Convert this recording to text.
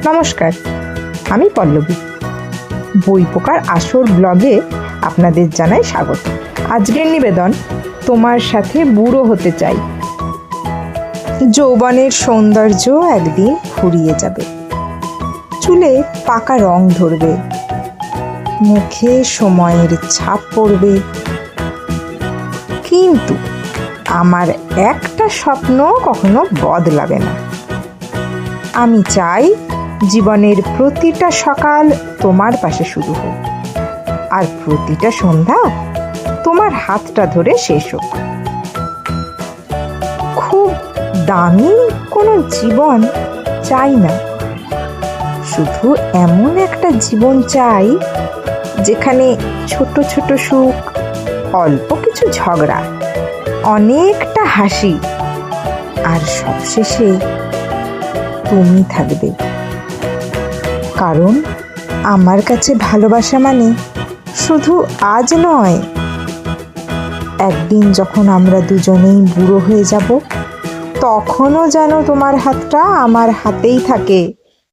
নমস্কার, আমি পল্লবী। বই পোকার আসর ব্লগে আপনাদের জানাই স্বাগত। আজকের নিবেদন, তোমার সাথে বুড়ো হতে চাই। যৌবনের সৌন্দর্য একদিন ফুরিয়ে যাবে, চুলে পাকা রং ধরবে, মুখে সময়ের ছাপ পড়বে, কিন্তু আমার একটা স্বপ্ন কখনো বদলাবে না। আমি চাই জীবনের প্রতিটা সকাল তোমার পাশে শুরু হোক, আর প্রতিটা সন্ধ্যা তোমার হাতটা ধরে শেষ হোক। খুব দামি কোনো জীবন চাই না, শুধু এমন একটা জীবন চাই যেখানে ছোট ছোট সুখ, অল্প কিছু ঝগড়া, অনেকটা হাসি, আর সবশেষে তুমি থাকবে। কারণ আমার কাছে ভালোবাসা মানে শুধু আজ নয়, একদিন যখন আমরা দুজনেই বুড়ো হয়ে যাব, তখনও যেন তোমার হাতটা আমার হাতেই থাকে।